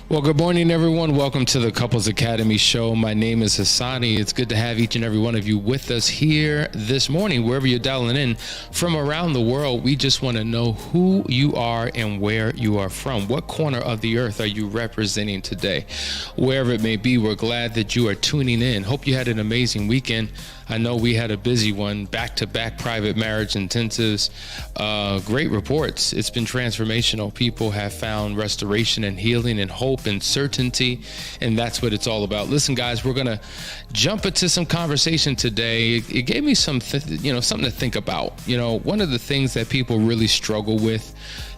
Well, good morning, everyone. Welcome to the Couples Academy show. My name is Hassani. It's good to have each and every one of you with us here this morning, wherever you're dialing in from around the world. We just want to know who you are and where you are from. What corner of the earth are you representing today? Wherever it may be, we're glad that you are tuning in. Hope you had an amazing weekend. I know we had a busy one, back-to-back private marriage intensives. Great reports. It's been transformational. People have found restoration and healing and hope and certainty, and that's what it's all about. Listen, guys, we're going to jump into some conversation today. It gave me something to think about. One of the things that people really struggle with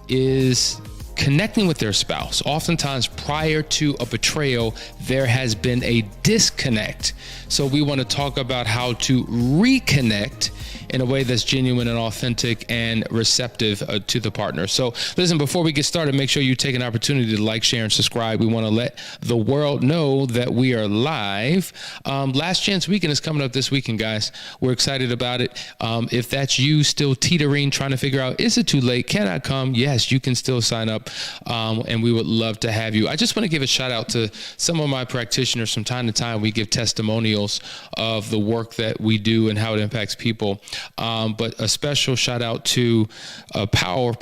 is connecting with their spouse. Oftentimes prior to a betrayal, there has been a disconnect. So we want to talk about how to reconnect in a way that's genuine and authentic and receptive to the partner. So listen, before we get started, make sure you take an opportunity to like, share, and subscribe. We want to let the world know that we are live. Last Chance Weekend is coming up this weekend, guys. We're excited about it. If that's you still teetering, trying to figure out, is it too late? Can I come? Yes, you can still sign up. And we would love to have you. I just want to give a shout out to some of my practitioners. From time to time, we give testimonials of the work that we do and how it impacts people. But a special shout out to a power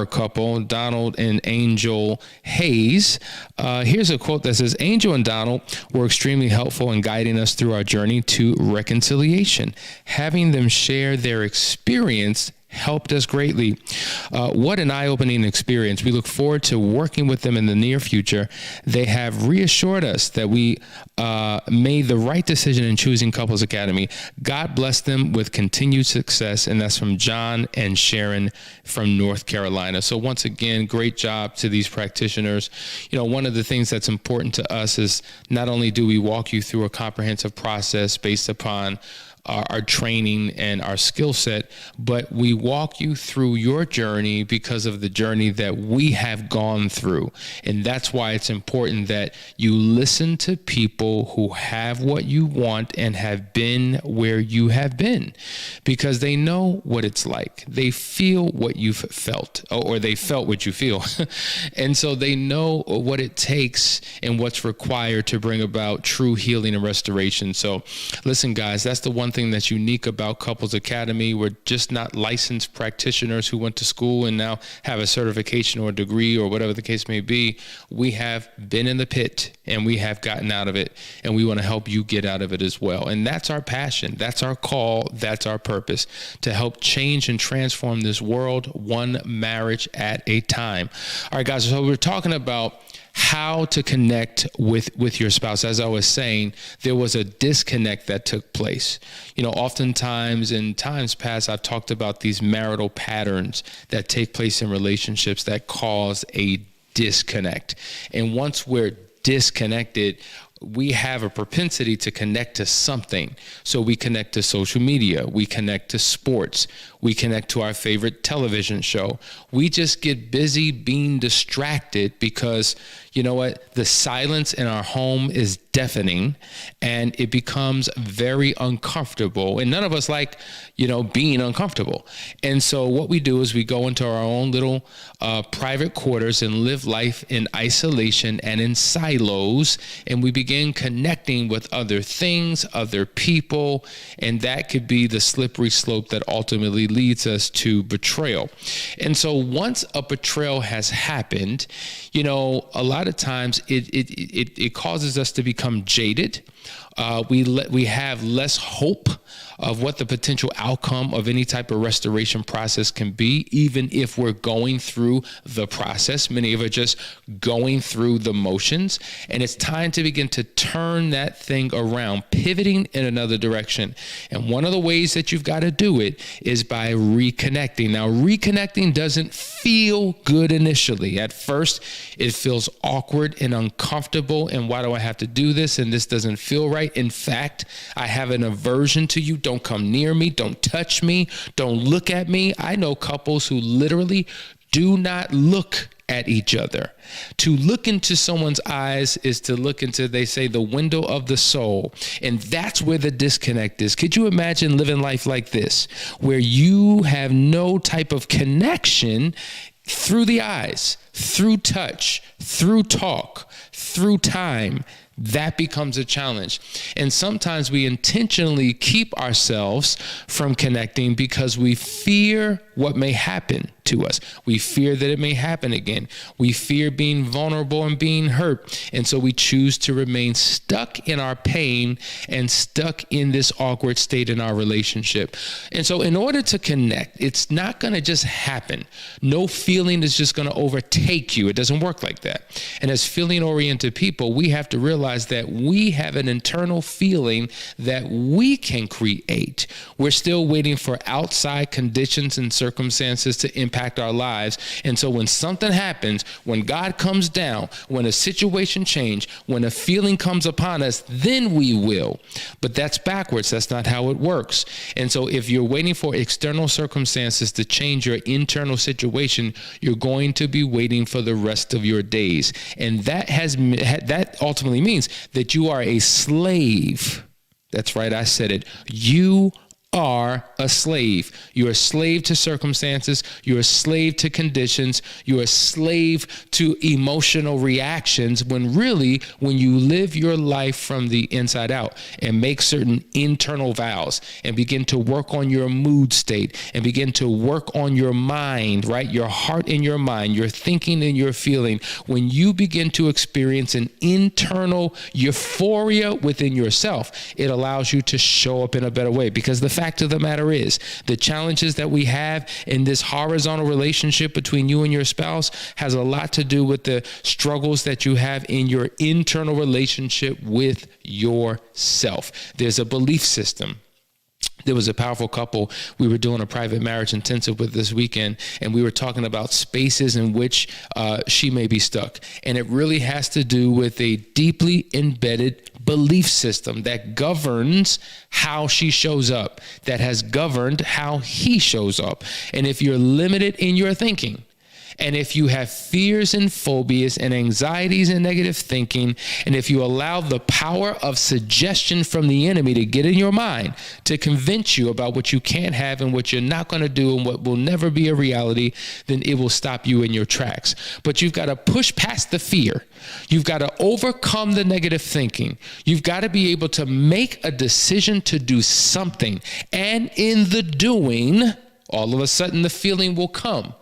couple, Donald and Angel Hayes. Here's a quote that says, Angel and Donald were extremely helpful in guiding us through our journey to reconciliation. Having them share their experience helped us greatly. What an eye-opening experience. We look forward to working with them in the near future. They have reassured us that we made the right decision in choosing Couples Academy. God bless them with continued success. And that's from John and Sharon from North Carolina. So once again, great job to these practitioners. One of the things that's important to us is not only do we walk you through a comprehensive process based upon our training and our skill set, but we walk you through your journey because of the journey that we have gone through. And that's why it's important that you listen to people who have what you want and have been where you have been, because they know what it's like. They feel what you've felt, or they felt what you feel. And so they know what it takes and what's required to bring about true healing and restoration. So listen, guys, that's the one thing that's unique about Couples Academy. We're just not licensed practitioners who went to school and now have a certification or a degree or whatever the case may be. We have been in the pit and we have gotten out of it, and we want to help you get out of it as well. And that's our passion. That's our call. That's our purpose, to help change and transform this world one marriage at a time. All right, guys, so we're talking about how to connect with your spouse. As I was saying, there was a disconnect that took place. Oftentimes in times past, I've talked about these marital patterns that take place in relationships that cause a disconnect. And once we're disconnected, we have a propensity to connect to something. So we connect to social media, we connect to sports, we connect to our favorite television show. We just get busy being distracted because, you know what, the silence in our home is deafening and it becomes very uncomfortable. And none of us like, being uncomfortable. And so what we do is we go into our own little private quarters and live life in isolation and in silos, and we begin connecting with other things, other people, and that could be the slippery slope that ultimately leads us to betrayal. And so once a betrayal has happened, a lot of times it causes us to become jaded. We have less hope of what the potential outcome of any type of restoration process can be, even if we're going through the process. Many of us are just going through the motions, and it's time to begin to turn that thing around, pivoting in another direction. And one of the ways that you've got to do it is by reconnecting. Now, reconnecting doesn't feel good initially. At first, it feels awkward and uncomfortable, and why do I have to do this? And this doesn't feel right. In fact, I have an aversion to you. Don't come near me. Don't touch me. Don't look at me. I know couples who literally do not look at each other. To look into someone's eyes is to look into, they say, the window of the soul. And that's where the disconnect is. Could you imagine living life like this, where you have no type of connection through the eyes, through touch, through talk, through time, that becomes a challenge. And sometimes we intentionally keep ourselves from connecting because we fear what may happen to us. We fear that it may happen again. We fear being vulnerable and being hurt. And so we choose to remain stuck in our pain and stuck in this awkward state in our relationship. And so in order to connect, it's not going to just happen. No feeling is just going to overtake you. It doesn't work like that. And as feeling-oriented people, we have to realize that we have an internal feeling that we can create. We're still waiting for outside conditions and circumstances to impact our lives. And so when something happens, when God comes down, when a situation changes, when a feeling comes upon us, then we will. But that's backwards. That's not how it works. And so if you're waiting for external circumstances to change your internal situation, you're going to be waiting for the rest of your days. And that ultimately means that you are a slave. That's right, I said it. You are a slave. You're a slave to circumstances. You're a slave to conditions. You're a slave to emotional reactions when really, when you live your life from the inside out and make certain internal vows and begin to work on your mood state and begin to work on your mind, right? Your heart and your mind, your thinking and your feeling. When you begin to experience an internal euphoria within yourself, it allows you to show up in a better way, because the fact of the matter is, the challenges that we have in this horizontal relationship between you and your spouse has a lot to do with the struggles that you have in your internal relationship with yourself. There's a belief system. There was a powerful couple we were doing a private marriage intensive with this weekend, and we were talking about spaces in which she may be stuck. And it really has to do with a deeply embedded belief system that governs how she shows up, that has governed how he shows up. And if you're limited in your thinking, and if you have fears and phobias and anxieties and negative thinking, and if you allow the power of suggestion from the enemy to get in your mind to convince you about what you can't have and what you're not going to do and what will never be a reality, then it will stop you in your tracks. But you've got to push past the fear. You've got to overcome the negative thinking. You've got to be able to make a decision to do something. And in the doing, all of a sudden the feeling will come.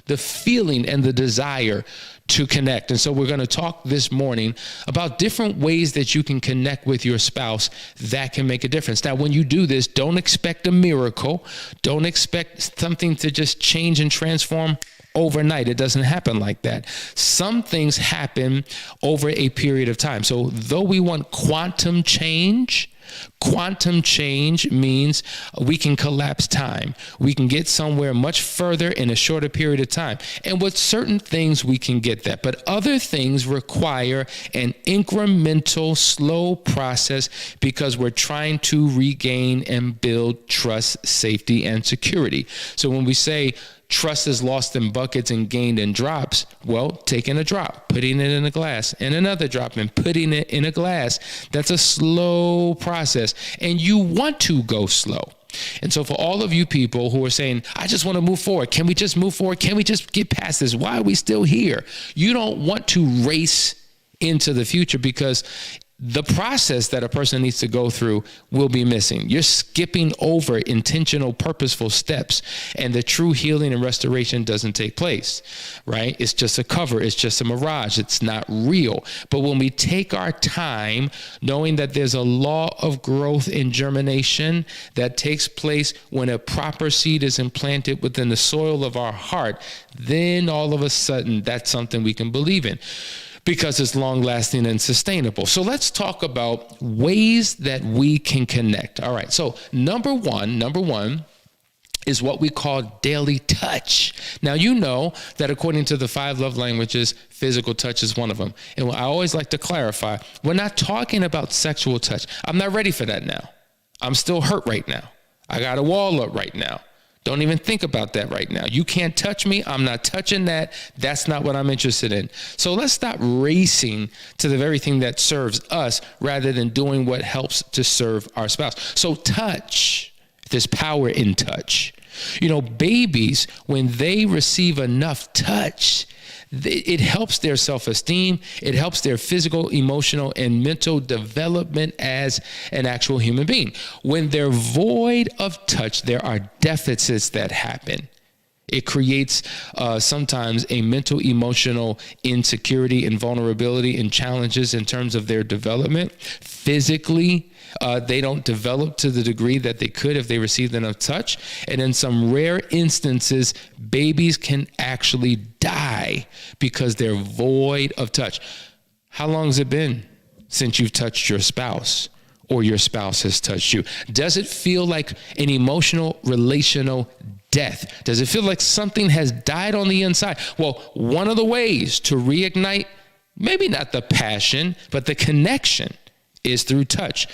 The feeling and the desire to connect. And so we're going to talk this morning about different ways that you can connect with your spouse that can make a difference. Now, when you do this, don't expect a miracle. Don't expect something to just change and transform overnight. It doesn't happen like that. Some things happen over a period of time. So though we want quantum change means we can collapse time. We can get somewhere much further in a shorter period of time. And with certain things, we can get that. But other things require an incremental, slow process because we're trying to regain and build trust, safety, and security. So when we say trust is lost in buckets and gained in drops, well, taking a drop, putting it in a glass, and another drop, and putting it in a glass, that's a slow process. And you want to go slow. And so for all of you people who are saying, I just want to move forward. Can we just move forward? Can we just get past this? Why are we still here? You don't want to race into the future because the process that a person needs to go through will be missing. You're skipping over intentional, purposeful steps, and the true healing and restoration doesn't take place, right? It's just a cover. It's just a mirage. It's not real. But when we take our time, knowing that there's a law of growth and germination that takes place when a proper seed is implanted within the soil of our heart, then all of a sudden, that's something we can believe in, because it's long-lasting and sustainable. So let's talk about ways that we can connect. All right, so number one is what we call daily touch. Now, you know that according to the 5 love languages, physical touch is one of them. And I always like to clarify, we're not talking about sexual touch. I'm not ready for that now. I'm still hurt right now. I got a wall up right now. Don't even think about that right now. You can't touch me. I'm not touching that. That's not what I'm interested in. So let's stop racing to the very thing that serves us rather than doing what helps to serve our spouse. So touch There's power in touch. You know, babies, when they receive enough touch, it helps their self-esteem. It helps their physical, emotional, and mental development as an actual human being. When they're void of touch, there are deficits that happen. It creates sometimes a mental, emotional insecurity and vulnerability and challenges in terms of their development. Physically, they don't develop to the degree that they could if they received enough touch. And in some rare instances, babies can actually die because they're void of touch. How long has it been since you've touched your spouse or your spouse has touched you? Does it feel like an emotional, relational death? Does it feel like something has died on the inside? Well, one of the ways to reignite, maybe not the passion, but the connection is through touch.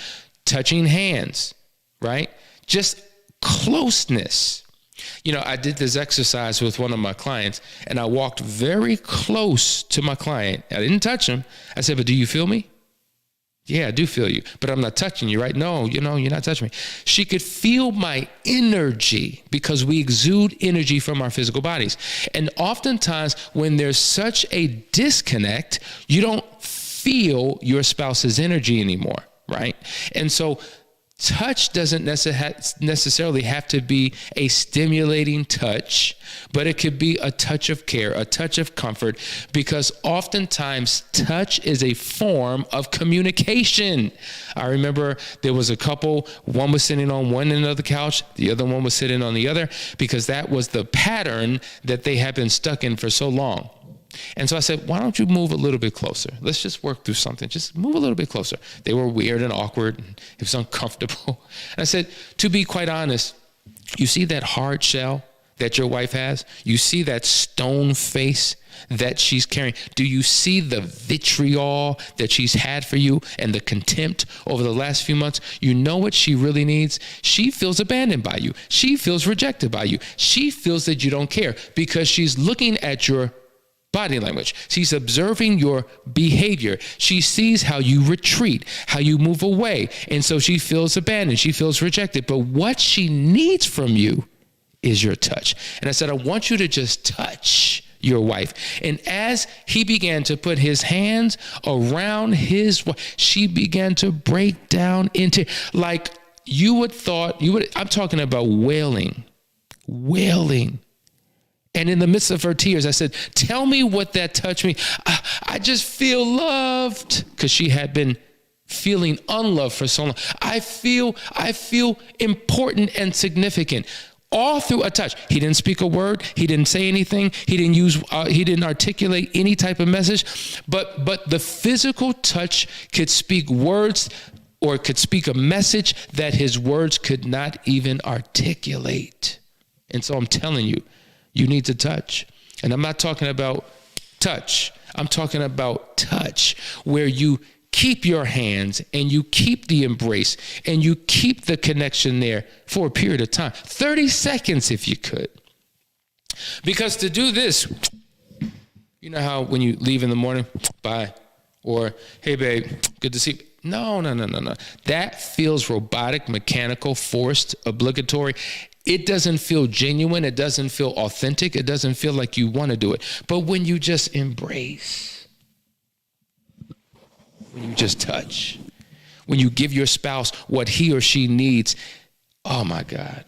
Touching hands, right? Just closeness. You know, I did this exercise with one of my clients, and I walked very close to my client. I didn't touch him. I said, but do you feel me? Yeah, I do feel you, but I'm not touching you, right? No, you're not touching me. She could feel my energy because we exude energy from our physical bodies. And oftentimes when there's such a disconnect, you don't feel your spouse's energy anymore, right? And so touch doesn't necessarily have to be a stimulating touch, but it could be a touch of care, a touch of comfort, because oftentimes touch is a form of communication. I remember there was a couple, one was sitting on one end of the couch, the other one was sitting on the other, because that was the pattern that they had been stuck in for so long. And so I said, why don't you move a little bit closer? Let's just work through something. Just move a little bit closer. They were weird and awkward. And it was uncomfortable. And I said, to be quite honest, you see that hard shell that your wife has? You see that stone face that she's carrying? Do you see the vitriol that she's had for you and the contempt over the last few months? You know what she really needs? She feels abandoned by you. She feels rejected by you. She feels that you don't care because she's looking at your body language. She's observing your behavior. She sees how you retreat, how you move away. And so she feels abandoned. She feels rejected. But what she needs from you is your touch. And I said, I want you to just touch your wife. And as he began to put his hands around his wife, she began to break down into, like I'm talking about wailing. And in the midst of her tears, I said, tell me what that touch means. I just feel loved, because she had been feeling unloved for so long. I feel important and significant, all through a touch. He didn't speak a word. He didn't say anything. He didn't articulate any type of message, but the physical touch could speak words, or could speak a message that his words could not even articulate. And so I'm telling you, you need to touch. And I'm not talking about touch. I'm talking about touch where you keep your hands and you keep the embrace and you keep the connection there for a period of time. 30 seconds if you could. Because to do this, you know how when you leave in the morning, bye, or hey babe, good to see you. No. That feels robotic, mechanical, forced, obligatory. It doesn't feel genuine. It doesn't feel authentic. It doesn't feel like you want to do it. But when you just embrace, when you just touch, when you give your spouse what he or she needs, oh my God,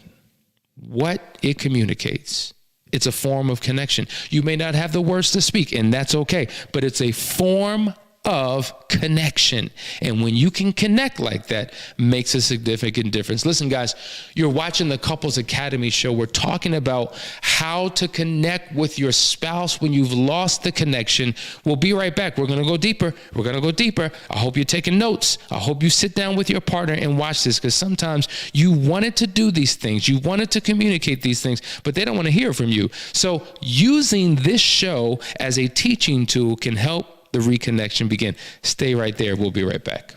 what it communicates. It's a form of connection. You may not have the words to speak, and that's okay, but it's a form of connection. And when you can connect like that, makes a significant difference. Listen, guys, you're watching the Couples Academy show. We're talking about how to connect with your spouse when you've lost the connection. We'll be right back. We're going to go deeper. I hope you're taking notes. I hope you sit down with your partner and watch this, because sometimes you wanted to do these things. You wanted to communicate these things, but they don't want to hear from you. So using this show as a teaching tool can help the reconnection begin. Stay right there. We'll be right back.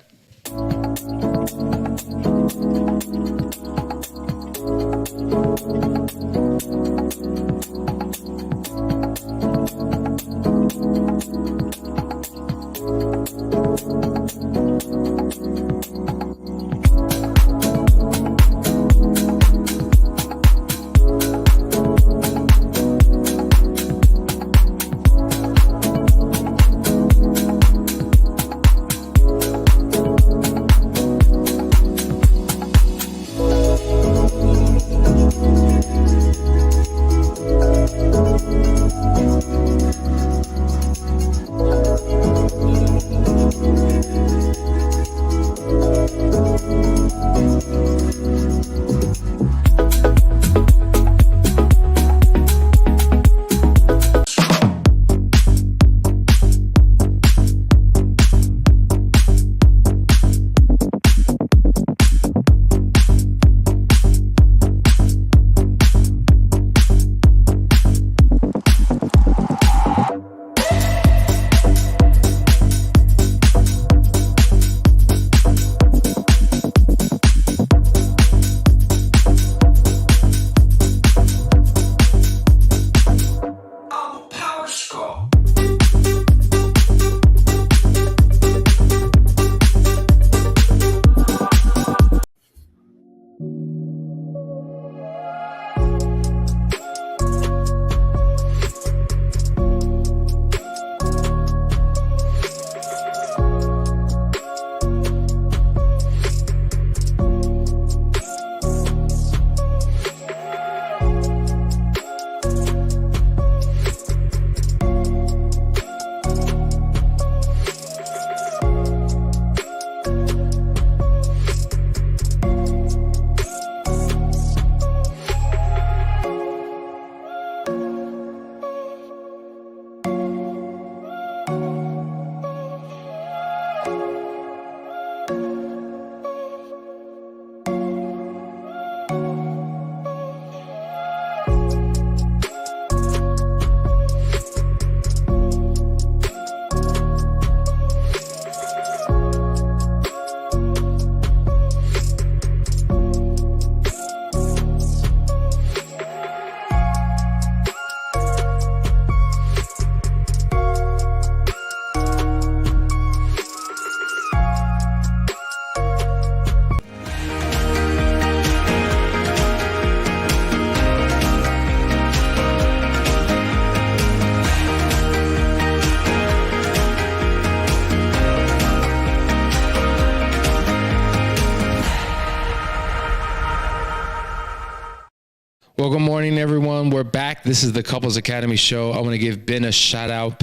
Well, good morning, everyone. We're back. This is the Couples Academy show. I want to give Ben a shout out.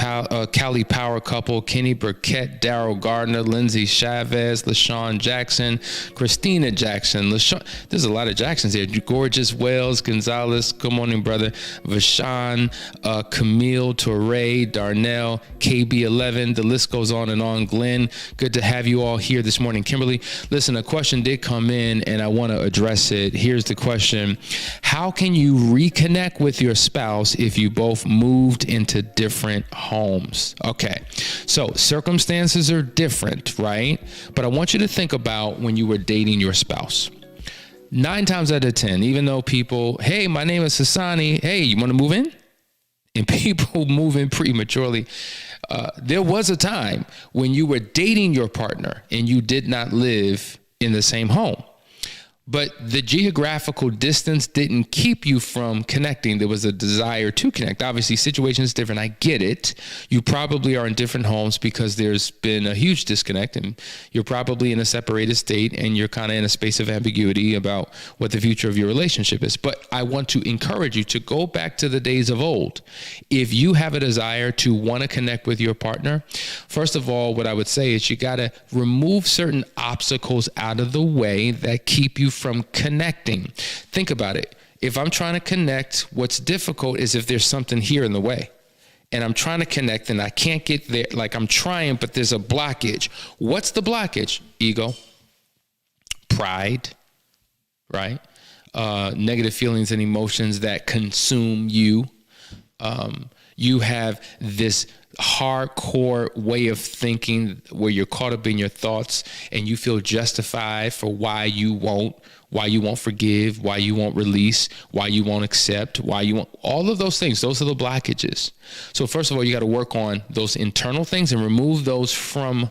Cali Power couple, Kenny Burkett, Daryl Gardner, Lindsay Chavez, LaShawn Jackson, Christina Jackson. There's a lot of Jacksons here. Gorgeous Wells, Gonzalez. Good morning, brother. Vashawn, Camille, Torre, Darnell, KB11. The list goes on and on. Glenn, good to have you all here this morning. Kimberly, listen, a question did come in and I want to address it. Here's the question. How can you reconnect with your spouse if you both moved into different homes? Okay, so circumstances are different, right? But I want you to think about when you were dating your spouse. 9 times out of 10, even though people, hey, my name is Hassani. Hey, you want to move in? And people move in prematurely. There was a time when you were dating your partner and you did not live in the same home. But the geographical distance didn't keep you from connecting. There was a desire to connect. Obviously, situations different. I get it. You probably are in different homes because there's been a huge disconnect and you're probably in a separated state and you're kind of in a space of ambiguity about what the future of your relationship is. But I want to encourage you to go back to the days of old. If you have a desire to want to connect with your partner, first of all, what I would say is you got to remove certain obstacles out of the way that keep you from connecting. Think about it. If I'm trying to connect, what's difficult is if there's something here in the way and I'm trying to connect and I can't get there. Like I'm trying, but there's a blockage. What's the blockage? Ego, pride, right? Negative feelings and emotions that consume you. You have this hardcore way of thinking where you're caught up in your thoughts and you feel justified for why you won't forgive, why you won't release, why you won't accept, why you won't, all of those things. Those are the blockages. So first of all, you got to work on those internal things and remove those from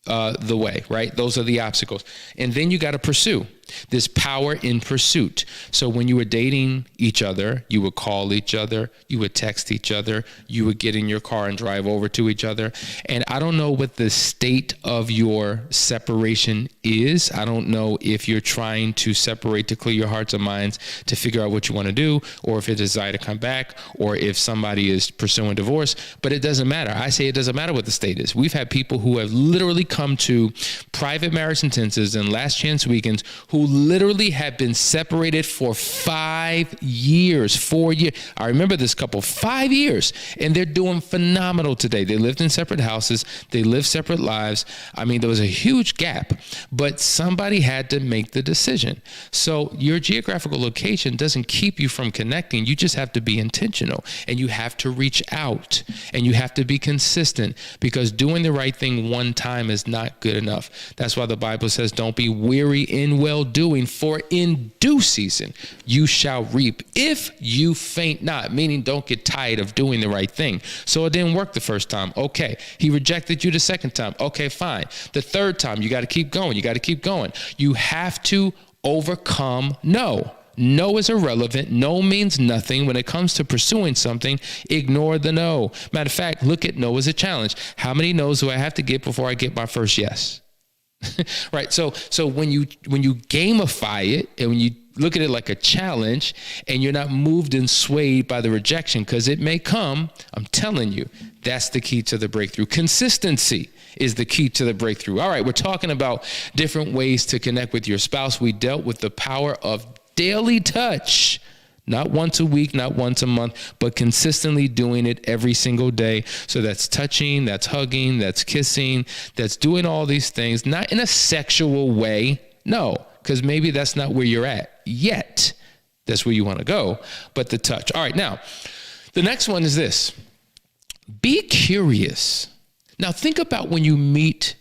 the way, right? Those are the obstacles. And then you got to pursue. This power in pursuit. So when you were dating each other, you would call each other, you would text each other, you would get in your car and drive over to each other. And I don't know what the state of your separation is. I don't know if you're trying to separate to clear your hearts and minds to figure out what you want to do, or if it's a desire to come back, or if somebody is pursuing divorce, but it doesn't matter. I say it doesn't matter what the state is. We've had people who have literally come to private marriage intensives and last chance weekends who literally have been separated for 5 years, 4 years. I remember this couple, 5 years, and they're doing phenomenal today. They lived in separate houses. They lived separate lives. I mean, there was a huge gap, but somebody had to make the decision. So your geographical location doesn't keep you from connecting. You just have to be intentional and you have to reach out and you have to be consistent because doing the right thing one time is not good enough. That's why the Bible says, don't be weary in well doing, for in due season you shall reap if you faint not, meaning don't get tired of doing the right thing. So it didn't work the first time. Okay. He rejected you the second time. Okay, fine. The third time, you got to keep going. You got to keep going. You have to overcome no. No is irrelevant. No means nothing. When it comes to pursuing something, ignore the no. Matter of fact, look at no as a challenge. How many no's do I have to get before I get my first yes? Right. So when you gamify it and when you look at it like a challenge and you're not moved and swayed by the rejection, because it may come, I'm telling you, that's the key to the breakthrough. Consistency is the key to the breakthrough. All right. We're talking about different ways to connect with your spouse. We dealt with the power of daily touch. Not once a week, not once a month, but consistently doing it every single day. So that's touching, that's hugging, that's kissing, that's doing all these things, not in a sexual way. No, because maybe that's not where you're at yet. That's where you want to go, but the touch. All right, now, the next one is this. Be curious. Now, think about when you meet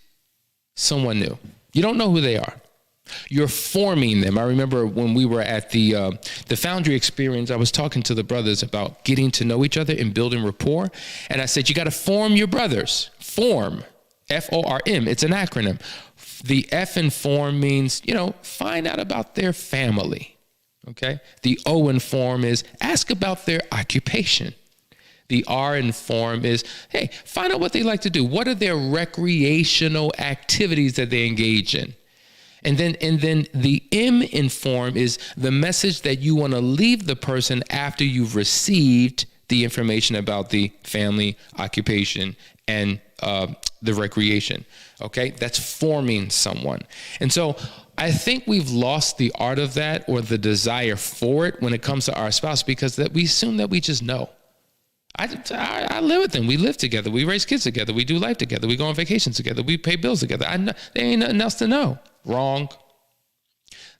someone new. You don't know who they are. You're forming them. I remember when we were at the FOUNDRY experience, I was talking to the brothers about getting to know each other and building rapport. And I said, you got to form your brothers. Form, F-O-R-M. It's an acronym. The F in form means, find out about their family. Okay. The O in form is ask about their occupation. The R in form is, hey, find out what they like to do. What are their recreational activities that they engage in? And then the M in form is the message that you want to leave the person after you've received the information about the family, occupation, and the recreation. Okay, that's forming someone. And so I think we've lost the art of that, or the desire for it, when it comes to our spouse, because that we assume that we just know. I live with them. We live together. We raise kids together. We do life together. We go on vacations together. We pay bills together. There ain't nothing else to know. Wrong.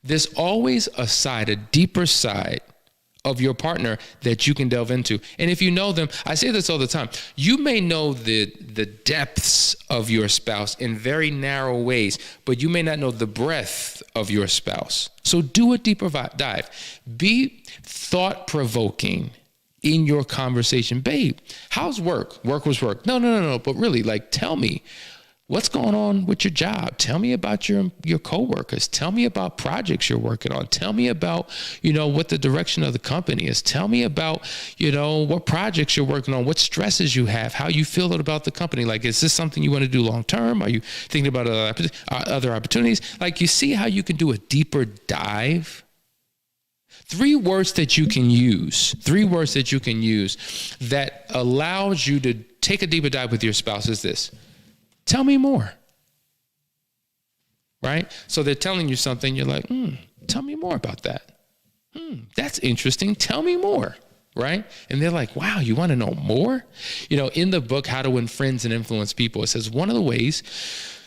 There's always a side, a deeper side of your partner that you can delve into. And if you know them, I say this all the time, you may know the depths of your spouse in very narrow ways, but you may not know the breadth of your spouse. So do a deeper dive. Be thought-provoking in your conversation. Babe, how's work? Work was work. No. But really, tell me, what's going on with your job? Tell me about your coworkers. Tell me about projects you're working on. Tell me about, what the direction of the company is. Tell me about, what projects you're working on, what stresses you have, how you feel about the company. Is this something you want to do long term? Are you thinking about other opportunities? You see how you can do a deeper dive? 3 words that you can use that allows you to take a deeper dive with your spouse is this. Tell me more. Right? So they're telling you something. You're like, tell me more about that. That's interesting. Tell me more. Right? And they're like, wow, you want to know more? In the book, How to Win Friends and Influence People, it says one of the ways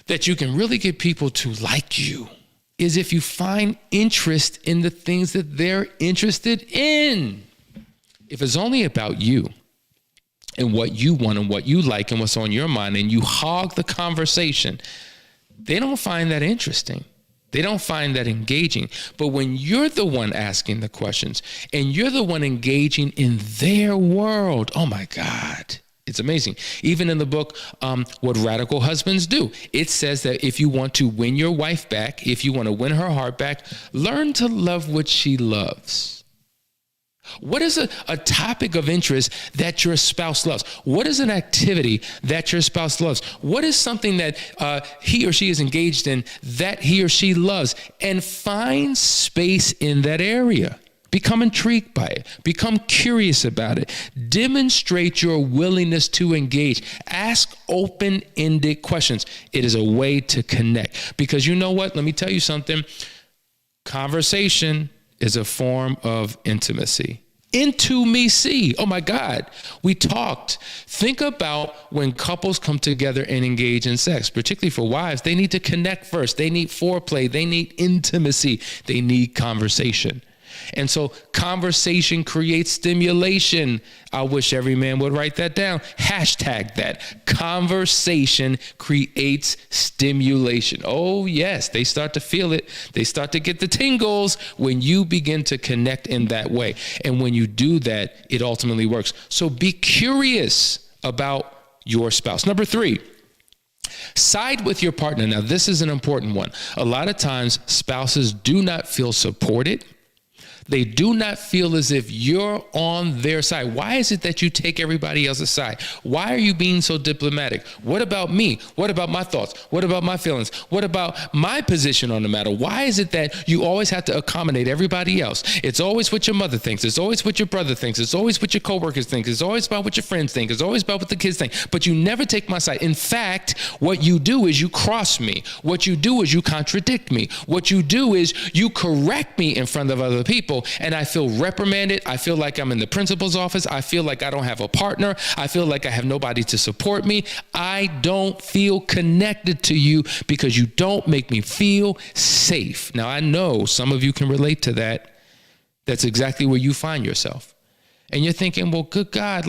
that you can really get people to like you is if you find interest in the things that they're interested in. If it's only about you and what you want and what you like and what's on your mind, and you hog the conversation, they don't find that interesting. They don't find that engaging. But when you're the one asking the questions and you're the one engaging in their world, oh my God, it's amazing. Even in the book, What Radical Husbands Do, it says that if you want to win your wife back, if you want to win her heart back, learn to love what she loves. What is a topic of interest that your spouse loves? What is an activity that your spouse loves? What is something that he or she is engaged in that he or she loves? And find space in that area. Become intrigued by it. Become curious about it. Demonstrate your willingness to engage. Ask open-ended questions. It is a way to connect. Because you know what? Let me tell you something. Conversation is a form of intimacy. Intimacy. Oh my God. We talked. Think about when couples come together and engage in sex, particularly for wives. They need to connect first. They need foreplay. They need intimacy. They need conversation. And so conversation creates stimulation. I wish every man would write that down. Hashtag that. Conversation creates stimulation. Oh, yes. They start to feel it. They start to get the tingles when you begin to connect in that way. And when you do that, it ultimately works. So be curious about your spouse. Number 3. Side with your partner. Now, this is an important one. A lot of times, spouses do not feel supported. They do not feel as if you're on their side. Why is it that you take everybody else's side? Why are you being so diplomatic? What about me? What about my thoughts? What about my feelings? What about my position on the matter? Why is it that you always have to accommodate everybody else? It's always what your mother thinks. It's always what your brother thinks. It's always what your coworkers think. It's always about what your friends think. It's always about what the kids think. But you never take my side. In fact, what you do is you cross me. What you do is you contradict me. What you do is you correct me in front of other people. And I feel reprimanded. I feel like I'm in the principal's office. I feel like I don't have a partner. I feel like I have nobody to support me. I don't feel connected to you because you don't make me feel safe. Now, I know some of you can relate to that. That's exactly where you find yourself. And you're thinking, well, good God,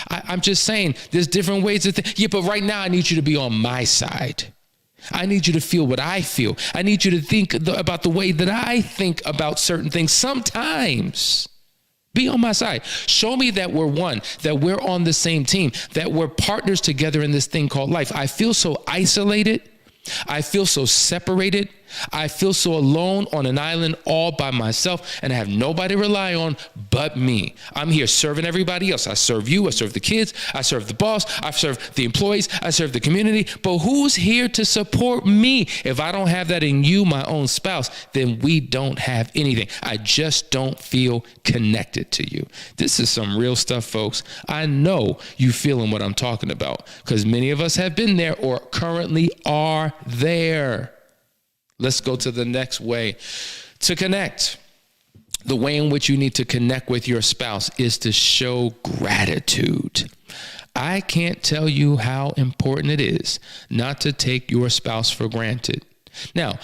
I'm just saying there's different ways to think. Yeah, but right now I need you to be on my side. I need you to feel what I feel. I need you to think about the way that I think about certain things. Sometimes be on my side. Show me that we're one, that we're on the same team, that we're partners together in this thing called life. I feel so isolated. I feel so separated. I feel so alone on an island all by myself, and I have nobody to rely on but me. I'm here serving everybody else. I serve you. I serve the kids. I serve the boss. I serve the employees. I serve the community. But who's here to support me? If I don't have that in you, my own spouse, then we don't have anything. I just don't feel connected to you. This is some real stuff, folks. I know you feeling what I'm talking about because many of us have been there or currently are there. Let's go to the next way to connect. The way in which you need to connect with your spouse is to show gratitude. I can't tell you how important it is not to take your spouse for granted. Now,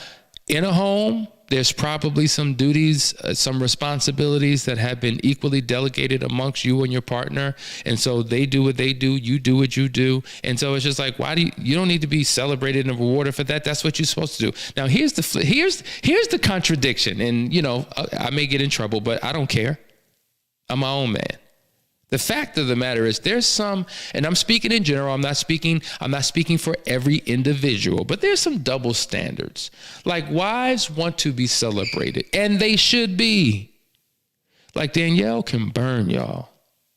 in a home, there's probably some duties, some responsibilities that have been equally delegated amongst you and your partner. And so they do what they do, you do what you do. And so it's just like, why do you don't need to be celebrated and rewarded for that. That's what you're supposed to do. Now, here's the contradiction. And, you know, I may get in trouble, but I don't care. I'm my own man. The fact of the matter is there's some, and I'm speaking in general, I'm not speaking for every individual, but there's some double standards. Like wives want to be celebrated, and they should be. Like Danielle can burn, y'all.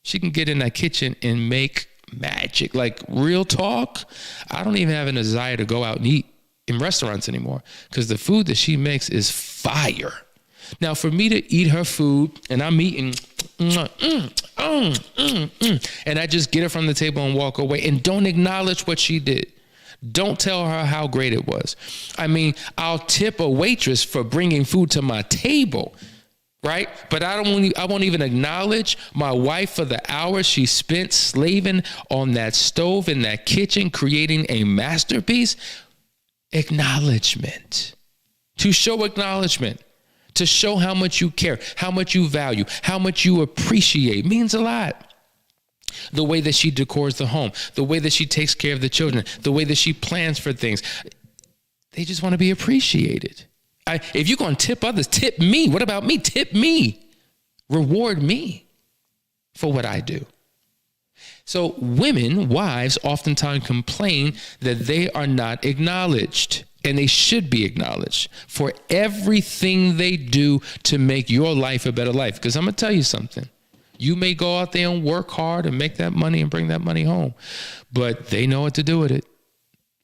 She can get in that kitchen and make magic. Like real talk, I don't even have a desire to go out and eat in restaurants anymore because the food that she makes is fire. Now, for me to eat her food and I'm eating, and I just get it from the table and walk away and don't acknowledge what she did. Don't tell her how great it was. I mean, I'll tip a waitress for bringing food to my table, right? But I won't even acknowledge my wife for the hours she spent slaving on that stove in that kitchen, creating a masterpiece. Acknowledgement. To show acknowledgement. To show how much you care, how much you value, how much you appreciate means a lot. The way that she decors the home, the way that she takes care of the children, the way that she plans for things. They just want to be appreciated. If you're going to tip others, tip me. What about me? Tip me. Reward me for what I do. So women, wives, oftentimes complain that they are not acknowledged. And they should be acknowledged for everything they do to make your life a better life. Because I'm going to tell you something. You may go out there and work hard and make that money and bring that money home, but they know what to do with it,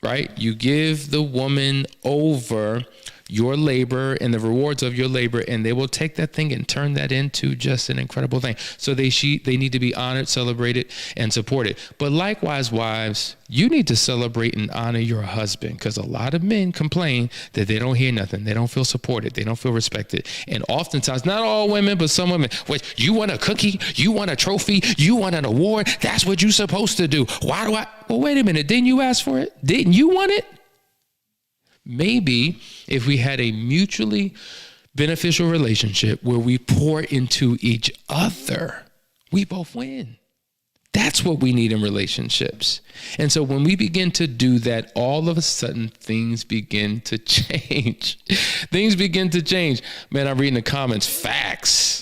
right? You give the woman over your labor and the rewards of your labor, and they will take that thing and turn that into just an incredible thing. So they need to be honored, celebrated, and supported. But likewise, wives, you need to celebrate and honor your husband, because a lot of men complain that they don't hear nothing. They don't feel supported. They don't feel respected. And oftentimes, not all women, but some women, wait, you want a cookie? You want a trophy? You want an award? That's what you're supposed to do. Why do I? Well, wait a minute. Didn't you ask for it? Didn't you want it? Maybe if we had a mutually beneficial relationship where we pour into each other, we both win. That's what we need in relationships. And so when we begin to do that, all of a sudden things begin to change. Things begin to change. Man, I'm reading the comments. Facts.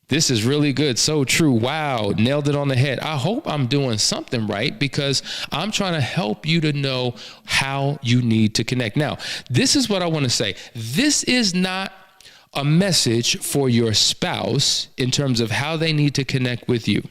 This is really good. So true. Wow. Nailed it on the head. I hope I'm doing something right because I'm trying to help you to know how you need to connect. Now, this is what I want to say. This is not a message for your spouse in terms of how they need to connect with you.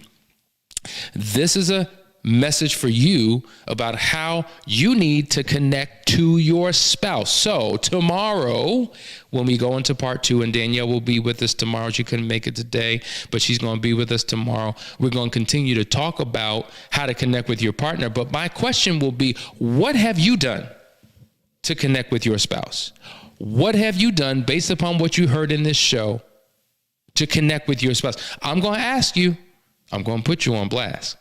This is a message for you about how you need to connect to your spouse. So tomorrow, when we go into part 2, and Danielle will be with us tomorrow. She couldn't make it today, but she's going to be with us tomorrow. We're going to continue to talk about how to connect with your partner. But my question will be, what have you done to connect with your spouse? What have you done based upon what you heard in this show to connect with your spouse? I'm going to ask you. I'm going to put you on blast.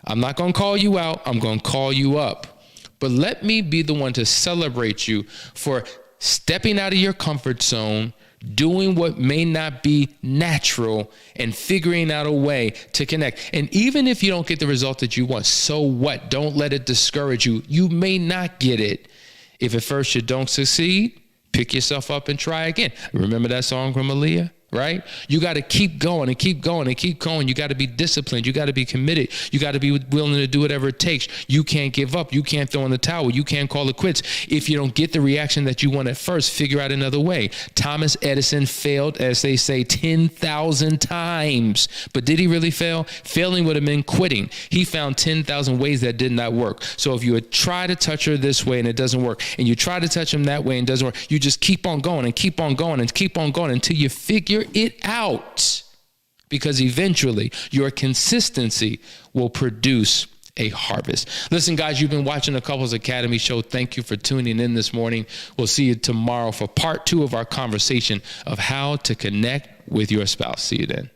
I'm not going to call you out. I'm going to call you up. But let me be the one to celebrate you for stepping out of your comfort zone, doing what may not be natural, and figuring out a way to connect. And even if you don't get the result that you want, so what? Don't let it discourage you. You may not get it. If at first you don't succeed, pick yourself up and try again. Remember that song from Aaliyah? right? You got to keep going and keep going and keep going. You got to be disciplined. You got to be committed. You got to be willing to do whatever it takes. You can't give up. You can't throw in the towel. You can't call it quits. If you don't get the reaction that you want at first, figure out another way. Thomas Edison failed, as they say, 10,000 times. But did he really fail? Failing would have been quitting. He found 10,000 ways that did not work. So if you would try to touch her this way and it doesn't work, and you try to touch him that way and it doesn't work, you just keep on going and keep on going and keep on going until you figure it out, because eventually your consistency will produce a harvest. Listen, guys, you've been watching the Couples Academy show. Thank you for tuning in this morning. We'll see you tomorrow for part 2 of our conversation of how to connect with your spouse. See you then.